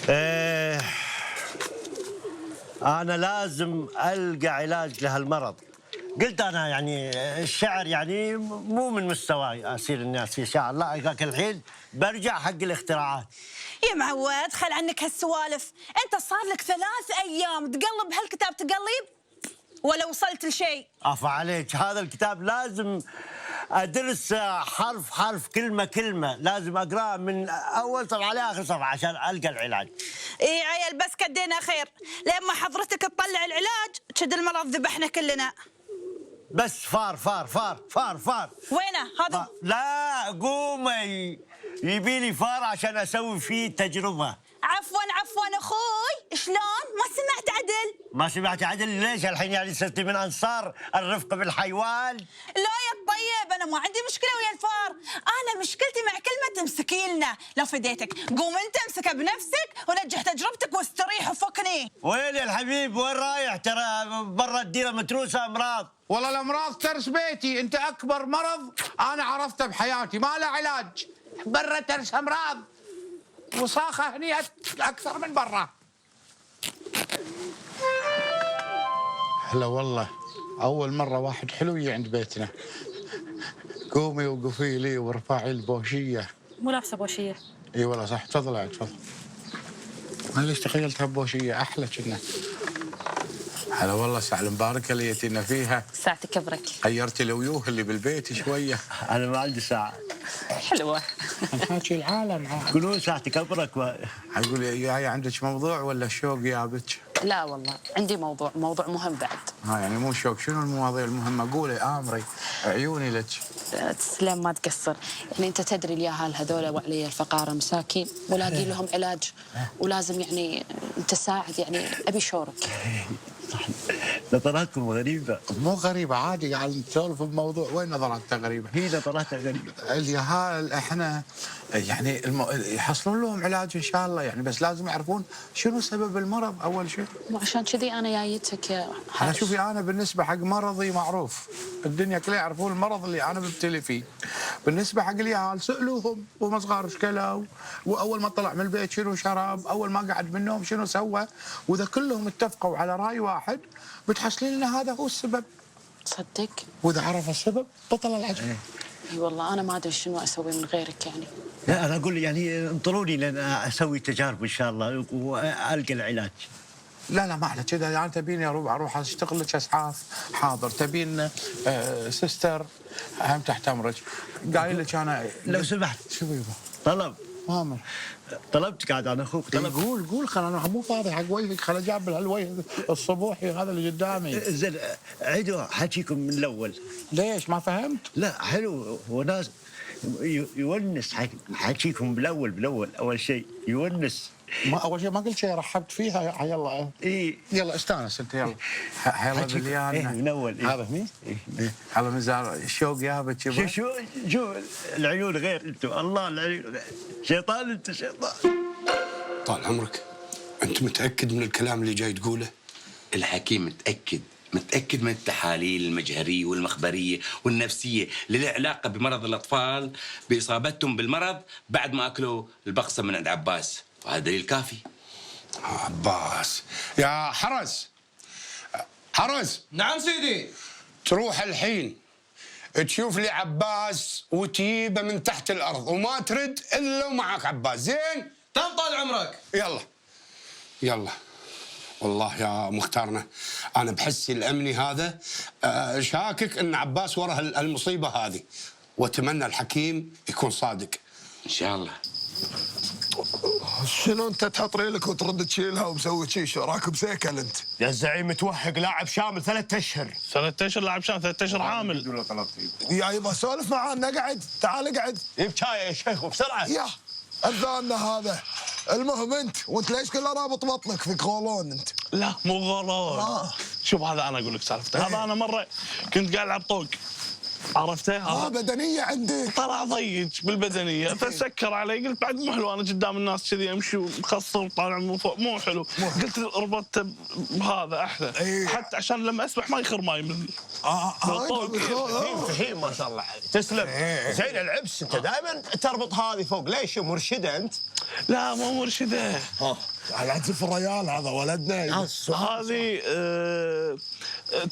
إيه، أنا لازم ألقى علاج لهالمرض. قلت أنا يعني الشعر يعني مو من مستواي أصير الناس شاعر، لا لكن الحين برجع حق الاختراعات. يا معود خل عنك هالسوالف، انت صار لك 3 أيام تقلب هالكتاب تقلب ولا وصلت لشيء؟ عفا عليك، هذا الكتاب لازم أدرس حرف حرف كلمة كلمة، لازم أقرأه من أول صفحة لآخر صفحة عشان ألقى العلاج. اي عيل بس كدينا خير، لما حضرتك تطلع العلاج شد المرض ذبحنا كلنا. بس فار فار فار فار فار. وينه هذا؟ لا قومي، يبيلي فار عشان أسوي فيه تجربة. عفوا عفوا اخوي، شلون؟ ما سمعت عدل؟ ما سمعت عدل ليش الحين يعني صرتي من أنصار الرفق بالحيوان؟ لا يا الطيب انا ما عندي مشكله ويا الفار، انا مشكلتي مع كلمه امسكي لنا، لو فديتك قوم انت امسكها بنفسك ونجح تجربتك واستريح وفكني. وين يا الحبيب وين رايح؟ ترى برا الديره متروسه امراض. والله الامراض ترس بيتي، انت اكبر مرض انا عرفته بحياتي ما له علاج. برا ترس امراض، وصاخه هني اكثر من برا. هلا والله، اول مره واحد حلو يجي عند بيتنا. قومي وقفي لي وارفعي البوشيه. مو لابسه بوشيه. اي والله صح، تفضل عاد تفضل. انا ليش تخيلتها بوشيه احلى كنا. هلا والله، ساعة المباركة اللي جيتينا فيها. ساعتك كبرك. غيرتي الويوه اللي بالبيت شوية. انا ما عندي ساعه. حلوه. نحاكي العالم عاد. يقولون ساعتي كبرك اقول جاي عندك موضوع ولا الشوق جابك؟ لا والله عندي موضوع مهم بعد. يعني مو شوق، شنو المواضيع المهمة؟ قولي امري، عيوني لك. تسلم ما تقصر، يعني انت تدري الياهال هذول وعلي الفقاره مساكين ولاقي لهم علاج، ولازم يعني انت تساعد، يعني ابي شورك. صح، نظراتكم غريبه. مو غريبة، عادي قاعد نسولف بموضوع. وين نظراتها غريبة؟ هي نظراتها غريبه. اليهال احنا يعني يحصلون لهم علاج ان شاء الله، يعني بس لازم يعرفون شنو سبب المرض اول شيء. وعشان كذي انا جايتك يا انا حارس. شوفي، انا بالنسبه حق مرضي معروف، الدنيا كلها يعرفون المرض اللي انا ببتلي فيه. بالنسبه حق اليهال سالوهم وهم صغار ايش كلوا، واول ما طلع من البيت شنو شرب، اول ما قعد من النوم شنو سوى، واذا كلهم اتفقوا على راي واحد بتحصلين لنا هذا هو السبب. تصدق؟ واذا عرف السبب بطل العجب. اي والله انا ما ادري شنو اسوي من غيرك يعني. لا انا اقول يعني انطروني لان اسوي تجارب ان شاء الله والقى العلاج. لا لا ما على كذا، يعني تبيني اروح اشتغل لك اسعاف، حاضر. تبين سيستر، هم تحت امرك. قايل لك انا لو سمحت. شو يبا؟ طلب. مامر. طلبتك قاعد انا اخوك طلب. قول خل انا مو فاضي حق وجهك، خل اجاب هالوجه الصبوحي هذا اللي قدامي. زين عيدوا حكيكم من الاول. ليش ما فهمت؟ لا حلو، هو ناس يونس حكيكم بالاول اول شيء يونس. ما اول شيء ما قلت شيء، رحبت فيها. يلا اي يلا استانس انت يلا. يلا باليان. إيه من اول. هذا هني؟ هذا مزار الشوق يابك يبا. شو العيون غير انتم، الله العيون غير. شيطان انت شيطان. طال عمرك، انت متاكد من الكلام اللي جاي تقوله؟ الحكيم متأكد من التحاليل المجهرية والمخبرية والنفسية اللي لها علاقة بمرض الأطفال بإصابتهم بالمرض بعد ما أكلوا البقسة من عند عباس، وهذا دليل كافي. عباس يا حرز. نعم سيدي. تروح الحين تشوف لي عباس وتجيبه من تحت الارض، وما ترد الا ومعك عباس. زين؟ تم طال عمرك. يلا والله يا مختارنا، انا بحسي الامني هذا شاكك ان عباس ورا المصيبه هذه، واتمنى الحكيم يكون صادق إن شاء الله. شنو انت تحط ريلك وترد تشيلها ومسوي شي راكب سيكل انت؟ يا الزعيم متوهق، لاعب شامل 3 اشهر. 3 اشهر لاعب شامل، 3 اشهر عامل. يا يبا سولف معانا، اقعد تعال اقعد. جيب شاي يا شيخ وبسرعه. يا اذانا هذا. المهم انت وانت ليش كله رابط بطنك فيك غولون انت؟ لا مو غلط. شوف هذا انا اقول لك سالفته. هذا انا مره كنت قاعد العب طوق، عرفته؟ بدنيه عندك. طلع ضيج بالبدنيه فسكر علي، قلت بعد مو حلو انا قدام الناس كذي امشي ومخصر وطالع من فوق، مو حلو. قلت ربطته بهذا احلى، حتى عشان لما اسبح ما يخر ماي مني. فهيم ما شاء الله عليك، تسلم. زين العبس، انت دائما تربط هذه فوق، ليش مرشده انت؟ لا مو مرشده. لا تزف الريال هذا ولدنا. هذه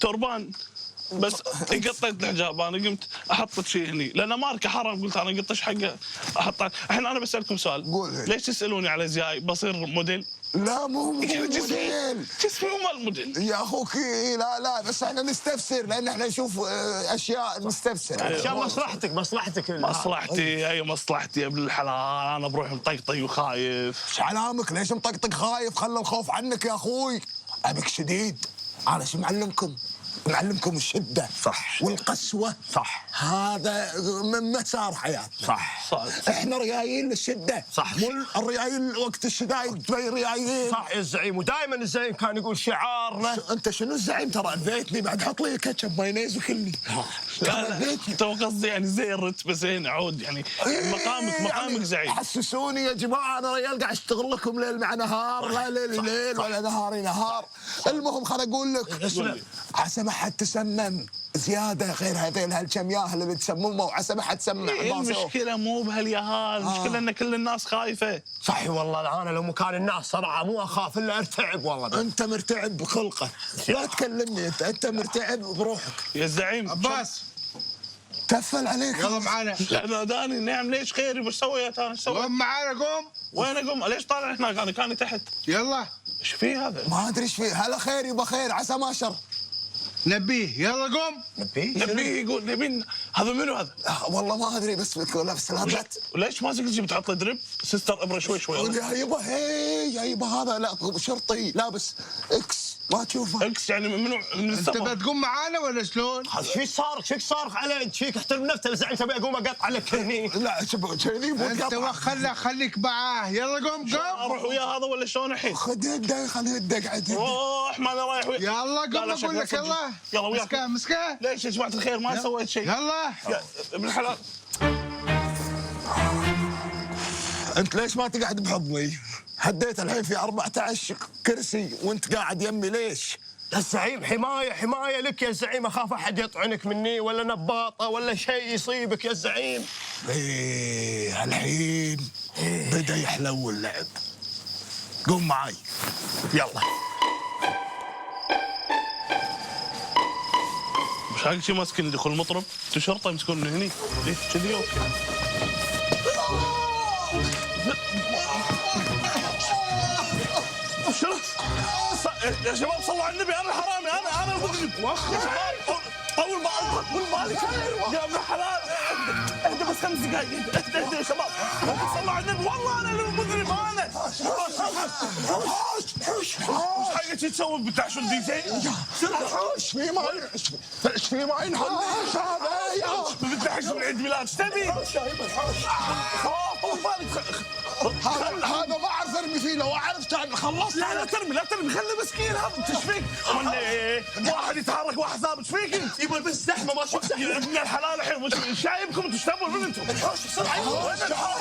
توربان بس قطيت الحجاب. انا قمت احط شيء هني لان ماركه حرام، قلت انا قطش حقه احطه. الحين انا بسالكم سؤال، قول. ليش تسالوني على ازياء؟ بصير موديل؟ لا مو موديل. جسمي مو مال موديل يا اخوك. لا بس احنا نستفسر، لان احنا نشوف اشياء نستفسر عشان مصلحتك مصلحتي. اي مصلحتي يا ابن الحلال. انا بروح مطقطق وخايف. ايش علامك؟ ليش مطقطق خايف؟ خلى الخوف عنك يا اخوي. ابك شديد. انا شو معلمكم الشده صح والقسوه. صح. هذا من مسار حياتنا. صح. احنا ريايين للشده. صح. مو الريايين وقت الشدايد تبين ريايين. صح يا الزعيم، ودائما الزعيم كان يقول شعارنا. انت شنو الزعيم؟ ترى اذيتني بعد، حط لي كاتشب مايونيز وكلني. لا تو قصدي يعني زي الرتبه زين عود يعني مقامك زعيم. حسسوني يا جماعه، انا ريال قاعد اشتغل لكم ليل مع نهار، لا ليل ولا نهاري نهار. المهم خل اقول لك، عسى ما حد تسمم زياده غير هذيل هالكمياه اللي بتسممه، وعسى ما حد سمع. المشكله مو بهاليهال، المشكله ان كل الناس خايفه. صحي والله، انا لو مكان الناس صراحه مو اخاف الا ارتعب والله. انت مرتعب بخلقه، لا تكلمني. انت مرتعب بروحك يا الزعيم. عباس تفل عليك. يلا معانا. لا داني نعم، ليش خيري؟ وش سويت انا؟ ايش سويت؟ قوم معانا قوم. وين اقوم؟ ليش طالع هناك؟ انا كاني تحت. يلا. ايش فيه هذا؟ ما ادري ايش فيه. هلا خير يبا خير، عسى ما شر. نبيه. يلا قوم. نبيه يقول نبين. هذا منو هذا؟ والله ما ادري، بس لابس لا. ليش ماسك تجي بتحط له درب؟ سستر ابره شوي يا يبا يا يبا هذا لا شرطي لابس اكس، ما تشوفه اكس يعني منو؟ من انت السفر. بتقوم معانا ولا شلون؟ شو صارخ علي انت؟ فيك احترم نفسك الزعيم، تبي اقوم اقطع لك هني؟ لا كذي مو انت خليك معاه. يلا قوم اروح وياه هذا ولا شلون الحين؟ خذ يده، خليه يده قاعد. روح ما انا رايح وياه. يلا قوم اقول لك. يلا وياك. مسكه. ليش يا جماعه الخير ما سويت شيء؟ يلا ابن الحلال. انت ليش ما تقعد بحضني؟ هديت الحين في 14 كرسي وانت قاعد يمي، ليش؟ يا الزعيم حمايه لك يا الزعيم، اخاف احد يطعنك مني ولا نباطه ولا شيء يصيبك يا الزعيم. ايه الحين بدا يحلو اللعب. قوم معي يلا. مش حق شي ماسكني دخول المطرب؟ انتوا شرطه يمسكون من هني؟ ليش كذي؟ شنو؟ يا شباب صلوا على النبي، انا الحرامي، انا المذنب. يا شباب اول ما اضرب بالمالك يا ابن الحلال. اهدى بس 5 دقائق. اهدى يا شباب، صلوا على النبي، والله انا المذنب. انا وش حقك تسوي بتعشون دي جي؟ ايش في ما ينحاش هذا يا بتحش من عيد ميلاد. ايش تبي؟ هذا ما اعرف ارمي فيه، لو عرفت خلصت. لا ترمي خلي مسكين هذا. انت ايش فيك؟ ولا ايه؟ واحد يتحرك واحد ثابت. ايش فيك انت؟ يبغى بس زحمه ما شفت زحمه. يا ابن الحلال الحين شايبكم انتم تشتغلون من انتم؟ الحوش بسرعه.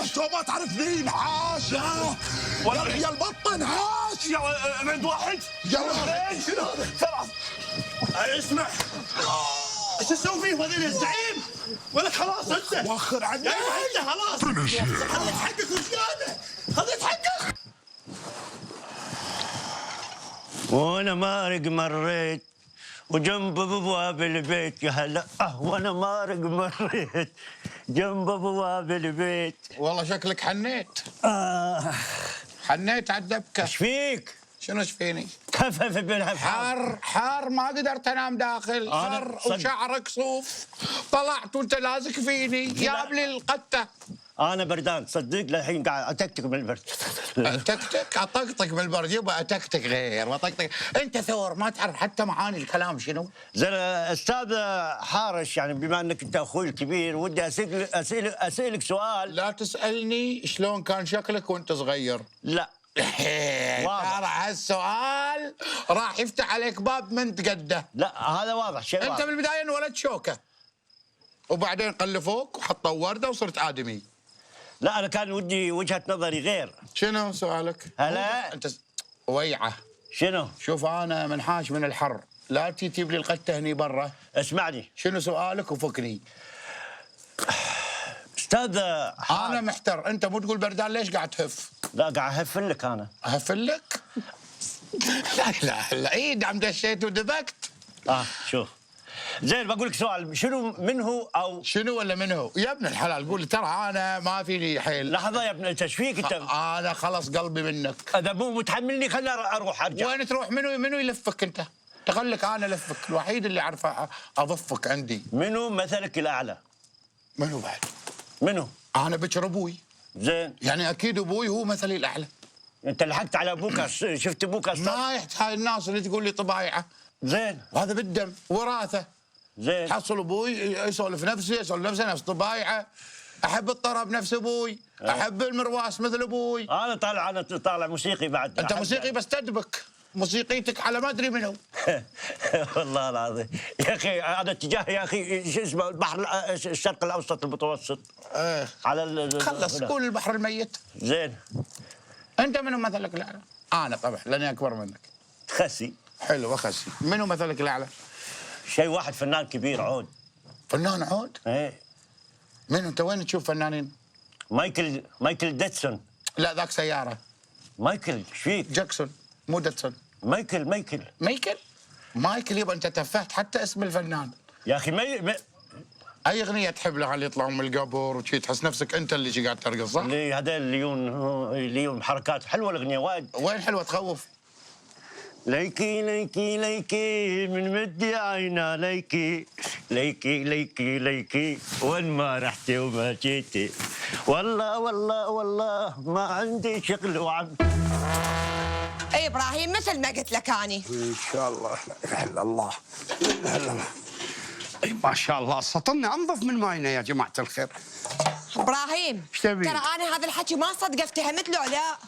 انت ما تعرفني نحاش يا البطه نحاش. يلا انا عند واحد. يلا ثلاث. اسمع ايش تسوي فيه هذول يا الزعيم؟ ولك خلاص انت وخر عني. انت خلاص خليت حقك وزياده، خليت حقك. وانا مارق مريت وجنب ابواب البيت، يا هلا وانا مارق مريت جنب ابواب البيت. والله شكلك حنيت. حنيت على الدبكه. ايش فيك؟ شنو ايش فيني؟ كفف بين حار ما قدرت انام داخل. حر وشعرك صوف. طلعت وانت لازق فيني. جاب لي القته. انا بردان صدق، للحين قاعد اتكتك من البرد. اتكتك؟ اطقطق بالبرد يبا. اتكتك غير واطقطق. انت ثور ما تعرف حتى معاني الكلام شنو؟ زين استاذ حارش، يعني بما انك انت اخوي الكبير ودي اسالك سؤال. لا تسالني شلون كان شكلك وانت صغير. لا ترى هالسؤال راح يفتح عليك باب من تقده. لا هذا واضح، شيء انت واضح. بالبدايه انولد شوكه وبعدين قلفوك وحطوا ورده وصرت ادمي. لا انا كان ودي وجهه نظري غير. شنو سؤالك؟ هلا انت ويعه. شنو؟ شوف انا منحاش من الحر، لا تجيب لي القته هني برا. اسمعني شنو سؤالك وفكني. استاذ انا محتر، انت مو تقول بردان ليش قاعد تهف؟ لا قاعد اهفل لك انا. اهفل لك؟ لا اله الا ايه، دام دشيت ودبكت. شوف زين بقول لك سؤال، شنو منه او شنو ولا منه؟ يا ابن الحلال قول لي ترى انا ما فيني حيل. لحظه يا ابن انت ايش فيك انت؟ انا خلص قلبي منك. اذا مو متحملني خليني اروح ارجع. وين تروح؟ منو يلفك انت؟ تخلك انا الفك، الوحيد اللي اعرف اضفك عندي. منو مثلك الاعلى؟ منو بعد؟ منو؟ انا بكر ابوي. زين يعني اكيد ابوي هو مثلي الاعلى. انت لحقت على ابوك شفت ابوك ما يحتاج الناس اللي تقول لي طبايعه. زين وهذا بالدم وراثه. زين حصل ابوي يسولف نفسه نفس طبايعه. احب الطرب نفس ابوي، احب المرواس مثل ابوي. انا طالع موسيقي بعد. انت موسيقي بس تدبك، موسيقيتك على ما ادري منو. والله العظيم يا اخي انا اتجاهي يا اخي شو اسمه البحر الشرق الاوسط المتوسط. على خلص قول البحر الميت. زين انت منو مثلك الاعلى؟ انا طبعا لاني اكبر منك. خسي حلو وخسي. منو مثلك الاعلى؟ شيء واحد فنان كبير عود. فنان عود؟ ايه. منو انت وين تشوف فنانين؟ مايكل ديتسون. لا ذاك سياره. مايكل ايش فيك؟ جاكسون مو ديتسون. مايكل يبا انت تفهت حتى اسم الفنان. يا اخي اي اغنيه تحب لها اللي يطلعون من القبر وشي تحس نفسك انت اللي قاعد ترقص صح؟ هذا ليون حركات حلوه الاغنيه وايد. وين حلوه تخوف؟ ليكي ليكي ليكي من مدي عينا ليكي ليكي ليكي ليكي وين ما رحتي وما جيتي والله والله والله ما عندي شغل وعم. اي ابراهيم مثل ما قلت لك اني. ان شاء الله لا اله الا الله. لا اله الا الله. اي ما شاء الله سطلنا انظف من ماينا يا جماعه الخير. ابراهيم ايش تبي؟ ترى انا هذا الحكي ما صدق افتهمت له لا.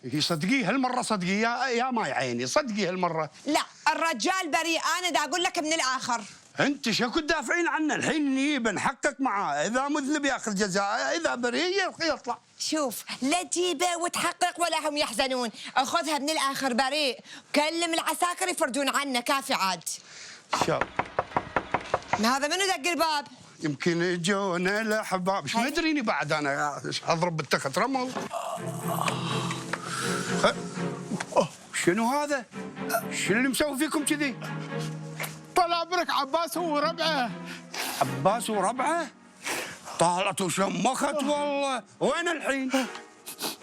هي صدقيه هالمره صدقيه يا ماي عيني صدقيه هالمره. لا الرجال بريء، انا دا اقول لك من الاخر. انت شكو تدافعين عنه الحين نجيب نحقق معاه، اذا مذنب ياخذ جزاء، اذا بريء يطلع. شوف لا تجيبه وتحقق ولا هم يحزنون، اخذها من الاخر بريء، كلم العساكر يفرجون عنه كافي عاد. ان شاء الله. هذا منو دق الباب؟ يمكن يجونا الاحباب، ايش ما ادريني بعد انا اضرب بالتخت رمل. شنو هذا؟ شو اللي مسوي فيكم كذي؟ طال عمرك عباس وربعه. عباس وربعه؟ طالت وشمخت والله، وين الحين؟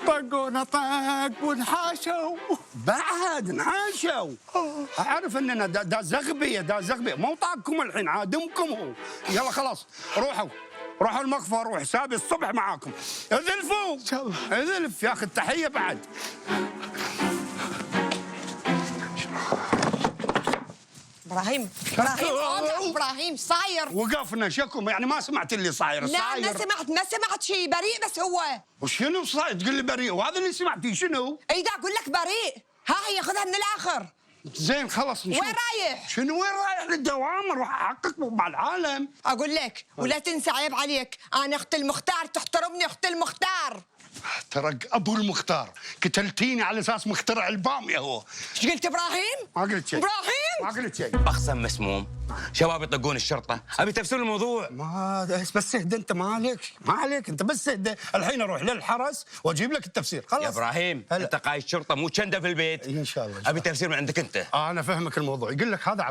طقونا طق ونحاشوا. بعد نحاشوا. اعرف اننا دا زغبيه مو طاقكم الحين عادمكم هو. يلا خلاص روحوا المخفى، روح حسابي الصبح معاكم. اذلفوا ان شاء الله. اذلف ياخذ تحيه بعد. ابراهيم صاير. وقفنا شكم يعني ما سمعت اللي صاير. لا ما سمعت شيء، بريء بس هو. وشنو صاير تقول لي بريء وهذا اللي سمعتيه شنو؟ اي دا اقول لك بريء، ها هي خذها من الاخر. زين خلاص نشوف. وين رايح؟ شنو وين رايح للدوام؟ اروح احقق مع العالم. اقول لك ولا تنسى عيب عليك، انا اخت المختار، تحترمني اخت المختار. ترى ابو المختار قتلتيني على اساس مخترع الباميه هو. ايش قلت ابراهيم؟ ما قلت شيء. ابراهيم ما قلت شيء. بخصم مسموم، شباب يطقون الشرطه، ابي تفسير الموضوع. ما بس اهدى انت، ما عليك انت بس اهدى، الحين اروح للحرس واجيب لك التفسير خلاص. يا ابراهيم انت قايد شرطه مو شنده في البيت. ان شاء الله. ابي تفسير من عندك انت. انا فهمك الموضوع. يقول لك هذا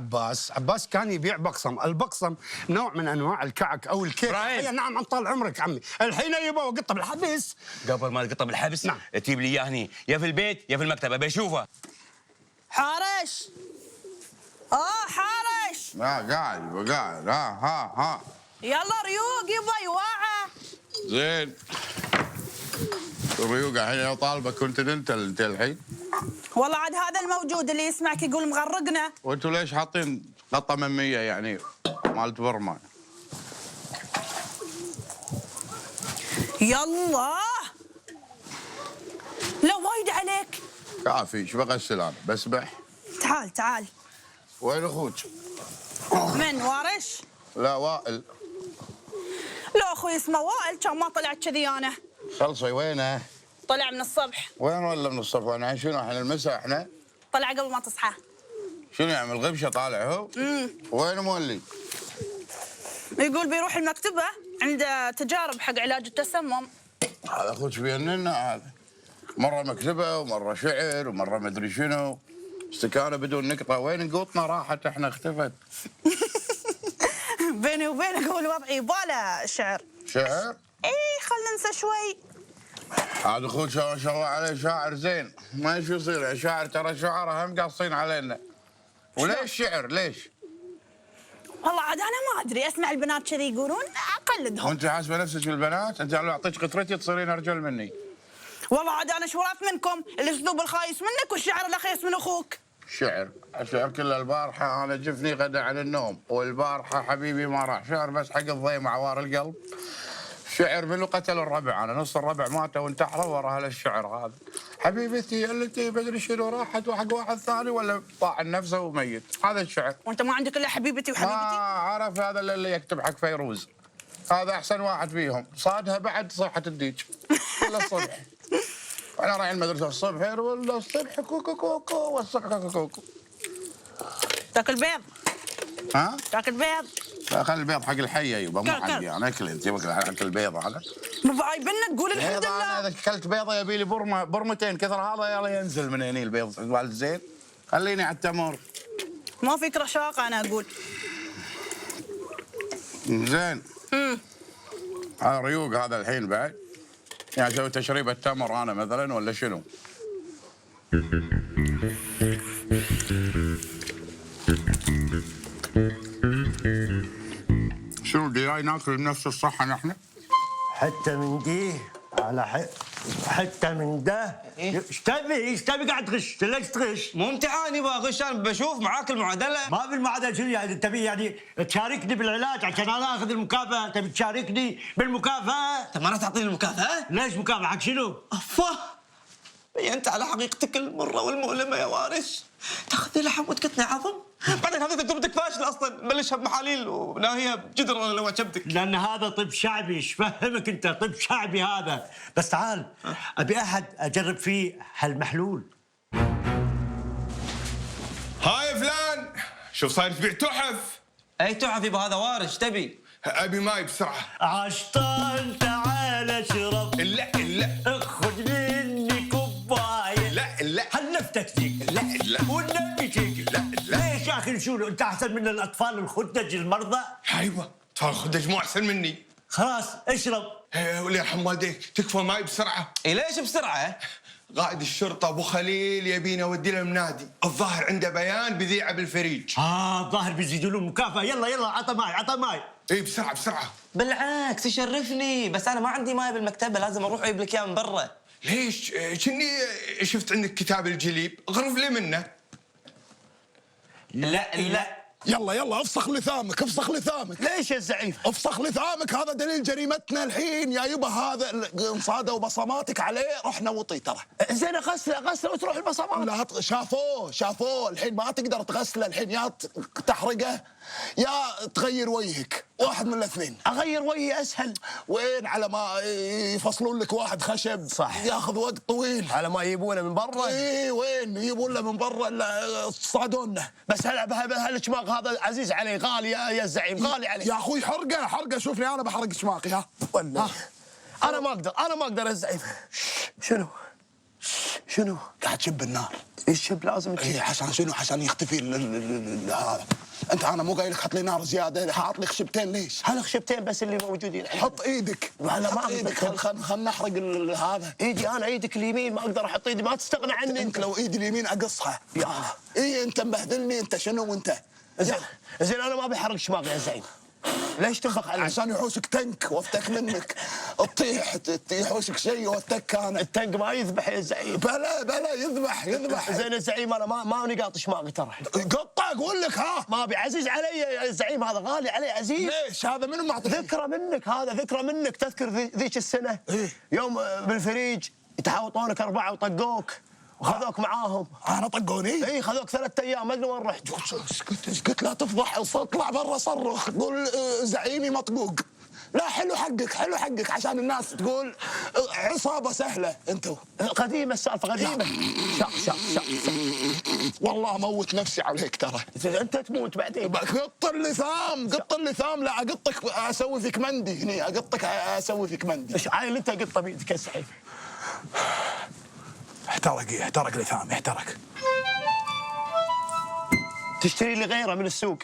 عباس كان يبيع بقصم، البقصم نوع من انواع الكعك او الكيك. نعم طال عمرك عمي، الحين يبا وقطه بالحبس. قبل ما تقطه بالحبس نعم تجيب لي اياه هني، يا في البيت يا في المكتب، ابي اشوفه. حارش حارش. قاعد ها يلا ريوق يبا يواعه. زين ريوق الحين طالبه كونتيننتال انت الحين. والله عاد هذا الموجود اللي يسمعك يقول مغرقنا. وانتم ليش حاطين قطه مميه يعني مالت برما؟ يلا لا وايد عليك. كافي ايش بغسل انا بسبح. تعال وين اخوك؟ من وارش؟ لا وائل. لا اخوي اسمه وائل، كان ما طلعت كذي انا. خلصي وينه؟ طلع من الصبح. وين ولا من الصبح؟ وانا شنو احنا المساء احنا؟ طلع قبل ما تصحى. شنو يعمل غبشه طالع هو؟ وين مولي؟ يقول بيروح المكتبه عنده تجارب حق علاج التسمم. هذا اخوك بيننا هذا. مره مكتبه ومره شعر ومره مدري شنو. استكانه بدون نقطه، وين نقوطنا راحت احنا اختفت. بيني وبينك هو الوضع يباله شعر. شعر؟ اي خلنا ننسى شوي. هذا اخوك ما شاء الله عليه شاعر زين، ما شو يصير شاعر، ترى الشعراء هم قاصين علينا. وليش شعر ليش؟ والله عاد انا ما ادري، اسمع البنات كذي يقولون اقلدهم. وانت حاسبه نفسك بالبنات؟ انت لو اعطيك قطرتي تصيرين ارجل مني. والله عاد انا شورات منكم، الاسلوب الخايس منك والشعر الخيس من اخوك. الشعر كله البارحه انا جفني غدا عن النوم، والبارحه حبيبي ما راح، شعر بس حق الضيم عوار القلب. شعر منو قتل الربع، انا نص الربع ماتوا وانتحروا ورا هالشعر هذا. حبيبتي التي بدري شنو راحت وحق واحد ثاني ولا طاع نفسه وميت، هذا الشعر. وانت ما عندك الا حبيبتي وحبيبتي؟ عرف هذا اللي يكتب حق فيروز، هذا احسن واحد فيهم، صادها بعد صيحه الديج كل الصبح. انا رايح المدرسه الصبح ولا الصبح كوكو كوكو والصبح كوكو. تاكل بيض؟ ها؟ تاكل بيض؟ خلي البيض حق الحيه يبا، مو حقي انا. اكل انت حق البيض انا. مو عايبنا تقول الحمد لله. انا اذا اكلت بيضه يبي لي برمتين كثر هذا، يلا ينزل من هني البيض والد زين. خليني على التمر. ما فيك رشاقه انا اقول. زين. هذا ريوق هذا الحين بعد. يعني اسوي تشريب التمر انا مثلا ولا شنو؟ شنو جاي ناكل بنفس الصحة نحن؟ حتى من دي على حتى من ده. ايش تبي قاعد تغش؟ ليش تغش؟ مو امتحاني بغش، انا بشوف معاك المعادله. ما بالمعادله شنو يعني؟ تبي يعني تشاركني بالعلاج عشان انا اخذ المكافاه؟ تبي تشاركني بالمكافاه؟ طب ما راح تعطيني المكافاه؟ ليش مكافاه حق شنو؟ افا بينت على حقيقتك المره والمؤلمه يا وارث. تاخذ لحم وتقطني عظم، بعدين هذه تجربتك فاشله اصلا، بلشها بمحاليل وناهيها بجدر لو عجبتك. لان هذا طب شعبي، ايش فهمك انت؟ طب شعبي هذا. بس تعال ابي احد اجرب فيه هالمحلول. هاي فلان، شوف صاير تبيع تحف. اي تحف يبا هذا وارث، ايش تبي؟ ابي ماي بسرعه. عشطان تعال اشرب. لا خذ مني كوبايه. لا هل نفتك فيك؟ لا والنبي فيك. لا ليش يا اخي شو انت احسن من الاطفال الخدج المرضى؟ ايوه اطفال الخدج مو احسن مني. خلاص اشرب. ولا يرحم والديك تكفى ماي بسرعه. اي ليش بسرعه؟ قائد الشرطه ابو خليل يبينا اودي له منادي، الظاهر عنده بيان بيذيعه بالفريج. الظاهر بيزيدوا له مكافاه. يلا عطى ماي. اي بسرعه. بالعكس يشرفني، بس انا ما عندي ماي بالمكتبه، لازم اروح اجيب لك اياه من برا. ليش؟ كني شفت عندك كتاب الجليب، اغرف لي منه. لا يلا افسخ لثامك. ليش يا زعيم؟ افسخ لثامك، هذا دليل جريمتنا الحين يا يبا. هذا صادوا بصماتك عليه، رحنا وطي ترى. زين اغسله وتروح البصمات. لا شافوه الحين ما تقدر تغسله الحين، يا تحرقه يا تغير وجهك، واحد من الاثنين. اغير وجهي اسهل. وين على ما يفصلون لك واحد خشب صح، ياخذ وقت طويل على ما يجيبونه من برا. وين يجيبون له من برا الا صادونا. بس هالشماغ هذا عزيز علي، غالي يا زعيم، غالي علي. يا اخوي حرقه شوفني انا بحرق شماغي. ها انا ما اقدر يا زعيم. شنو؟ قاعد تشب النار. الشب لازم ايه عشان شنو؟ عشان يختفي هذا. انا مو قايل لك حط لي نار زياده، حاط لي خشبتين. ليش؟ خشبتين بس اللي موجودين. حط ايدك على ما ايدك. خل نحرق هذا. انا ايدك اليمين ما اقدر احط ايدي، ما تستغنى عني. انت لو ايدي اليمين اقصها. انت مبهدلني. انت شنو وانت؟ زين انا ما بحرق شماغي يا زعيم. ليش تنفخ علي؟ عشان يحوسك تنك وافتك منك. تطيح يحوسك شيء وافتك انا. التنك ما يذبح يا زعيم. بلا يذبح. زين يا زعيم انا ما نقاط شماغي ترى. قطع اقول لك. ما ابي، عزيز علي يا زعيم، هذا غالي علي عزيز. ليش؟ هذا منو معطيك؟ ذكرى منك. تذكر ذيك السنه؟ إيه؟ يوم بالفريج يتحاوطونك 4 وطقوك وخذوك معاهم. انا طقوني؟ اي خذوك 3 ايام ما ادري وين رحت. اسكت لا تفضح، اطلع برا صرخ قول زعيمي مطقوق. لا حلو حقك عشان الناس تقول عصابه سهله انتم. قديمه السالفه قديمه. شق والله موت نفسي عليك ترى. انت تموت بعدين. قط اللثام لا اقطك اسوي فيك مندي هني، اقطك اسوي فيك مندي. ايش عايل انت قطه بيدك يا سعيد؟ احترق لثامي احترق. تشتري لي غيره من السوق.